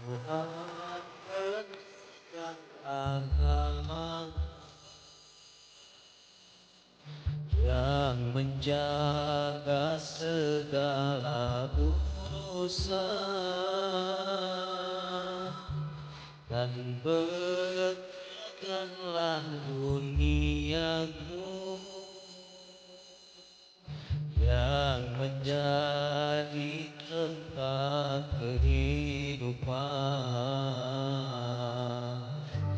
Tuhankan agama yang menjaga segala urusan dan berkatkanlah duniaku yang menjadi tempat kehidupan.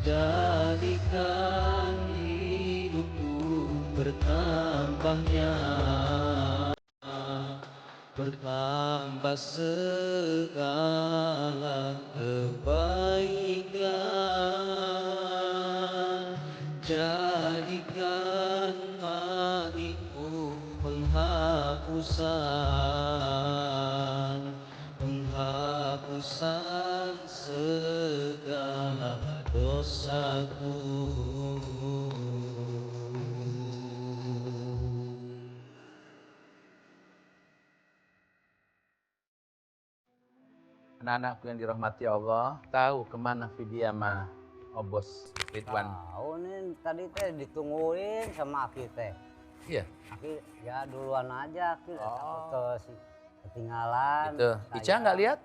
Jadikan hidupku bertambahnya, bertambah segala kebaikan. Jadikan hatiku penghapusan segala dosaku. Anak-anakku yang dirahmati Allah, tahu kemana Vidya mah Obos Ridwan? Tahu nih tadi teh ditungguin sama Aki teh. Iya. Aki ya duluan aja Aki takut ketinggalan. Itu. Ica nggak lihat?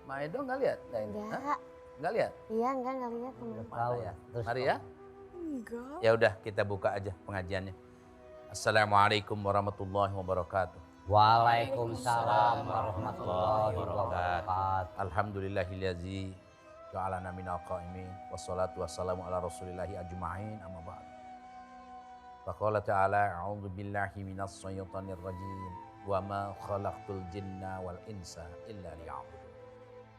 Maedo nggak lihat? Enggak. Nggak lihat? Iya, enggak lihat teman. Tahu ya. Terus Mari ya. Enggak. Ya udah kita buka aja pengajiannya. Assalamualaikum warahmatullahi wabarakatuh. Waalaikumsalam warahmatullahi wabarakatuh. Alhamdulillahillazi ja'alana minal qaimin wassalatu wassalamu ala rasulillahi ajma'in amma ba'd. Faqala ta'ala a'udzu billahi minas syaitonir rajim wa ma khalaqtul jinna wal insa illa liya'budun.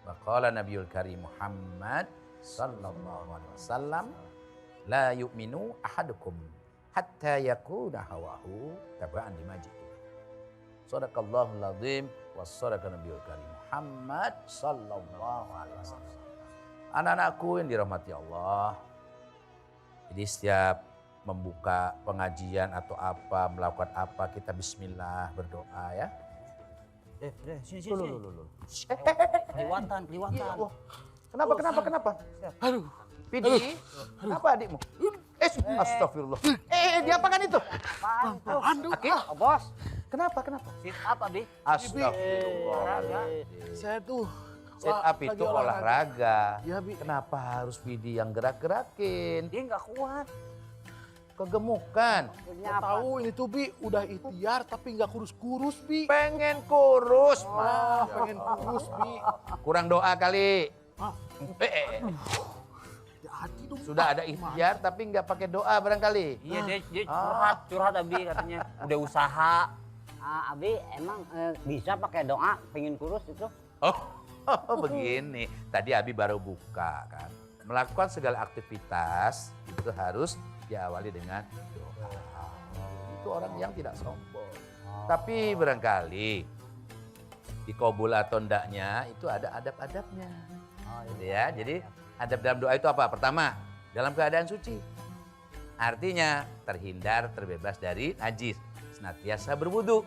Wa qala nabiyul karim Muhammad sallallahu alaihi wasallam la yu'minu ahadukum hatta yakuna hawahu taba'an lima jitu. Sadaqallahul azim wa sadaqa nabiyul karim Muhammad sallallahu alaihi wasallam. Anak-anakku yang dirahmati Allah. Jadi setiap membuka pengajian atau apa, melakukan apa, kita bismillah berdoa ya. Sini. Keliwatan. Kenapa? Aduh. Pidi, kenapa adikmu? Astagfirullah. Diapakan itu? Aki, Bos, kenapa? sit up Abi. Astagfirullah. Saya tuh Sit up lagi itu olahraga. Iya, Bi. Kenapa harus Pidi yang gerak-gerakin? Dia nggak kuat. Kegemukan. Punya apa? Tahu ini tuh Bi, udah ikhtiar tapi nggak kurus-kurus Bi. Pengen kurus, Mas. Pengen kurus Bi. Kurang doa kali. Ah. Hati dong. Sudah ada ikhtiar tapi nggak pakai doa barangkali. Iya dia curhat Abi katanya udah usaha. Abi emang bisa pakai doa pengen kurus itu? Oh, begini. Tadi Abi baru buka kan. Melakukan segala aktivitas itu harus diawali dengan doa. Itu orang yang tidak sombong. Tapi barangkali di qabul atau ndaknya itu ada adab-adabnya. Gitu ya. Jadi adab dalam doa itu apa? Pertama, dalam keadaan suci. Artinya terhindar, terbebas dari najis. Senantiasa berwudu.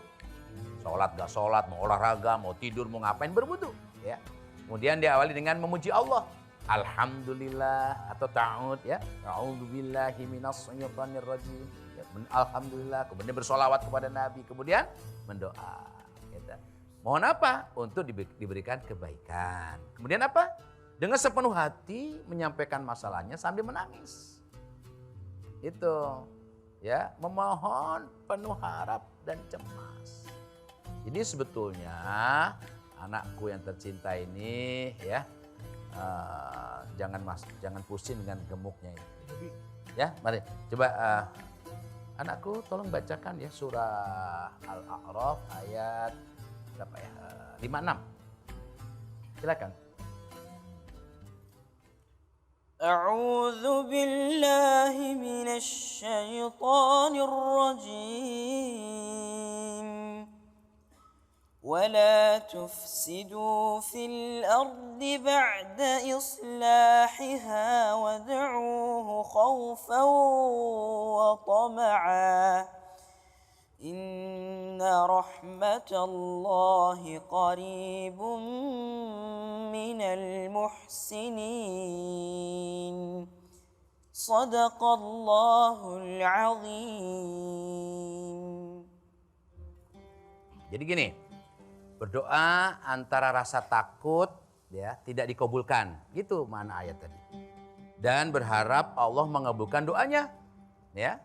Sholat gak sholat, mau olahraga, mau tidur, mau ngapain berwudu. Ya. Kemudian diawali dengan memuji Allah. Alhamdulillah atau ta'ud ya. A'udzubillahi minasyaitonir rajim. Ya, alhamdulillah, kemudian bersolawat kepada Nabi, kemudian mendoa. Gitu. Mohon apa? Untuk diberikan kebaikan. Kemudian apa? Dengan sepenuh hati menyampaikan masalahnya sambil menangis. Itu ya, memohon penuh harap dan cemas. Jadi sebetulnya anakku yang tercinta ini ya, jangan pusing dengan gemuknya ini. Ya, mari coba anakku tolong bacakan ya surah Al-A'raf ayat berapa ya? 56. Silakan. أعوذ بالله من الشيطان الرجيم ولا تفسدوا في الأرض بعد إصلاحها وادعوه خوفا وطمعا Inna rahmatallahi qaribun minal muhsinin. Sadaqallahul azim. Jadi gini, berdoa antara rasa takut ya tidak dikabulkan, gitu mana ayat tadi. Dan berharap Allah mengabulkan doanya, ya.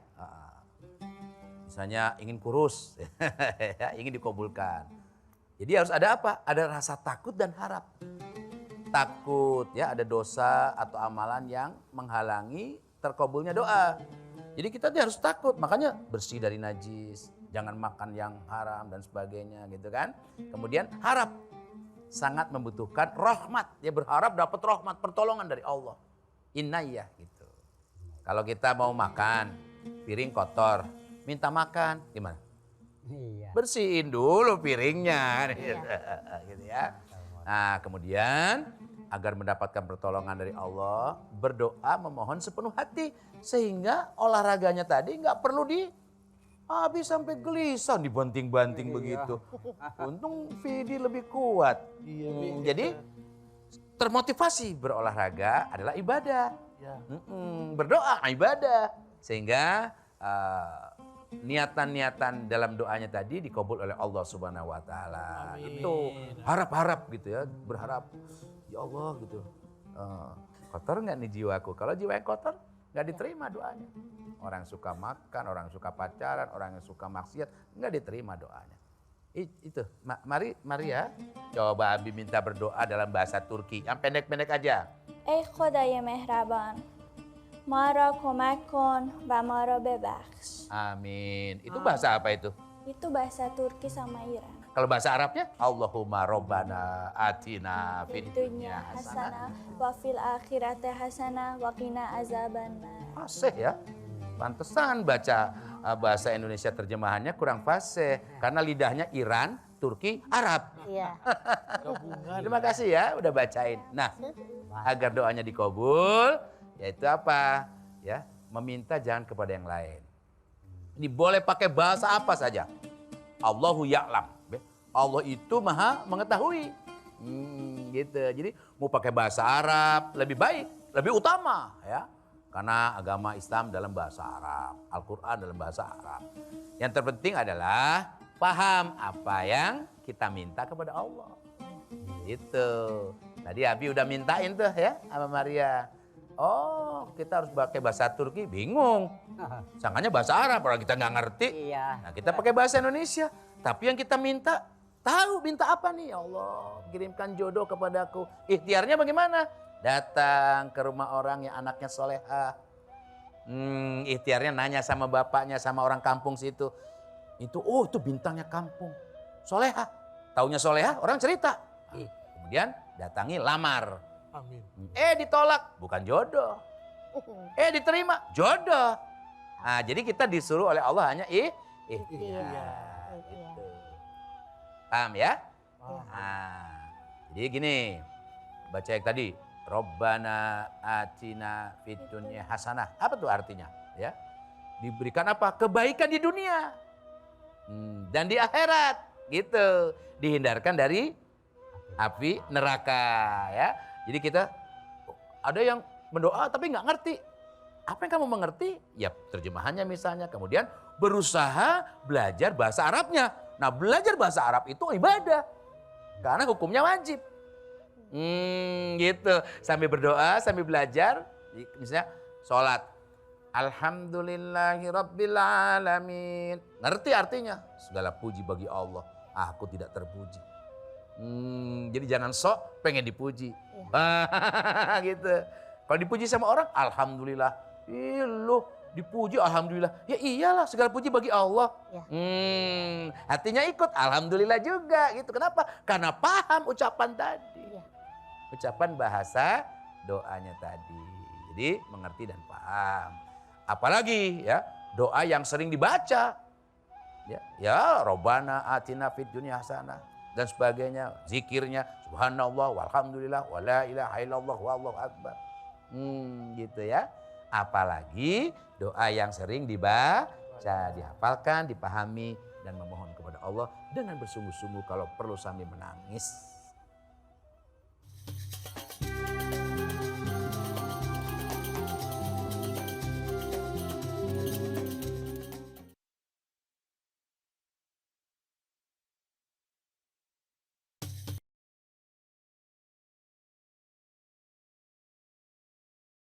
Misalnya ingin kurus, ya, ingin dikabulkan. Jadi harus ada apa? Ada rasa takut dan harap. Takut ya ada dosa atau amalan yang menghalangi terkabulnya doa. Jadi kita harus takut, makanya bersih dari najis, jangan makan yang haram dan sebagainya gitu kan. Kemudian harap, sangat membutuhkan rahmat, dia berharap dapat rahmat, pertolongan dari Allah. Inayah gitu. Kalau kita mau makan, piring kotor, minta makan, gimana? Iya. Bersihin dulu piringnya, gitu ya. Nah kemudian agar mendapatkan pertolongan dari Allah, berdoa memohon sepenuh hati. Sehingga olahraganya tadi nggak perlu habis sampai gelisah dibanting-banting begitu. Untung Vidi lebih kuat. Jadi termotivasi berolahraga adalah ibadah. Berdoa ibadah. Sehingga niatan-niatan dalam doanya tadi dikabul oleh Allah Subhanahu wa taala. Itu harap-harap gitu ya, berharap ya Allah gitu. Kotor nggak nih jiwaku? Kalau jiwa yang kotor nggak diterima doanya. Orang suka makan, orang suka pacaran, orang yang suka maksiat, nggak diterima doanya. Itu, mari ya. Coba Abi minta berdoa dalam bahasa Turki, yang pendek-pendek aja. ای خدای مهربان ما را کمک کن و ما را ببخش. Amin. Itu bahasa apa itu? Itu bahasa Turki sama Iran. Kalau bahasa Arabnya, Allahumma Rabbana atina fid dunya Dunya hasanah. hasanah wa fil akhirati hasanah wa qina azabannar. Fasih ya. Pantesan baca bahasa Indonesia terjemahannya kurang fasih. Karena lidahnya Iran, Turki, Arab. Iya. Terima kasih ya udah bacain. Nah, agar doanya dikabul, yaitu apa? Ya, meminta jangan kepada yang lain. Ini boleh pakai bahasa apa saja. Allahu ya'lam. Allah itu maha mengetahui. Gitu. Jadi mau pakai bahasa Arab lebih baik, lebih utama ya. Karena agama Islam dalam bahasa Arab, Al-Quran dalam bahasa Arab. Yang terpenting adalah paham apa yang kita minta kepada Allah. Gitu. Tadi Abi udah mintain tuh ya sama Maria. Oh kita harus pakai bahasa Turki, bingung. Sangkanya bahasa Arab, orang kita nggak ngerti. Iya. Nah kita pakai bahasa Indonesia. Tapi yang kita minta, tahu minta apa nih? Ya Allah kirimkan jodoh kepadaku. Ikhtiarnya bagaimana? Datang ke rumah orang yang anaknya solehah. Ikhtiarnya nanya sama bapaknya, sama orang kampung situ. Itu bintangnya kampung. Solehah. Taunya solehah, orang cerita. Kemudian datangi lamar. Amin. Ditolak, bukan jodoh. Diterima, jodoh. Nah, jadi kita disuruh oleh Allah hanya ikhtiar. Gitu. Paham ya? Nah, jadi gini, baca yang tadi. Rabbana atina fid dunya hasanah. Apa tuh artinya? Ya, diberikan apa? Kebaikan di dunia dan di akhirat. Gitu. Dihindarkan dari api neraka. Ya. Jadi kita ada yang mendoa tapi nggak ngerti. Apa yang kamu mengerti? Ya terjemahannya misalnya. Kemudian berusaha belajar bahasa Arabnya. Nah belajar bahasa Arab itu ibadah. Karena hukumnya wajib. Gitu. Sambil berdoa, sambil belajar. Misalnya sholat. Alhamdulillahirabbil alamin. Ngerti artinya? Segala puji bagi Allah. Aku tidak terpuji. Jadi jangan sok pengen dipuji. Gitu. Kalau dipuji sama orang, alhamdulillah. Loh, dipuji alhamdulillah. Ya iyalah, segala puji bagi Allah. Ya. Hatinya ikut alhamdulillah juga gitu. Kenapa? Karena paham ucapan tadi. Ya. Ucapan bahasa doanya tadi. Jadi mengerti dan paham. Apalagi ya, doa yang sering dibaca. Ya, Rabbana atina fid dunya hasanah dan sebagainya, zikirnya subhanallah walhamdulillah wala ilaha illallah wallahu akbar. Gitu ya. Apalagi doa yang sering dibaca, dihafalkan, dipahami, dan memohon kepada Allah dengan bersungguh-sungguh kalau perlu sambil menangis.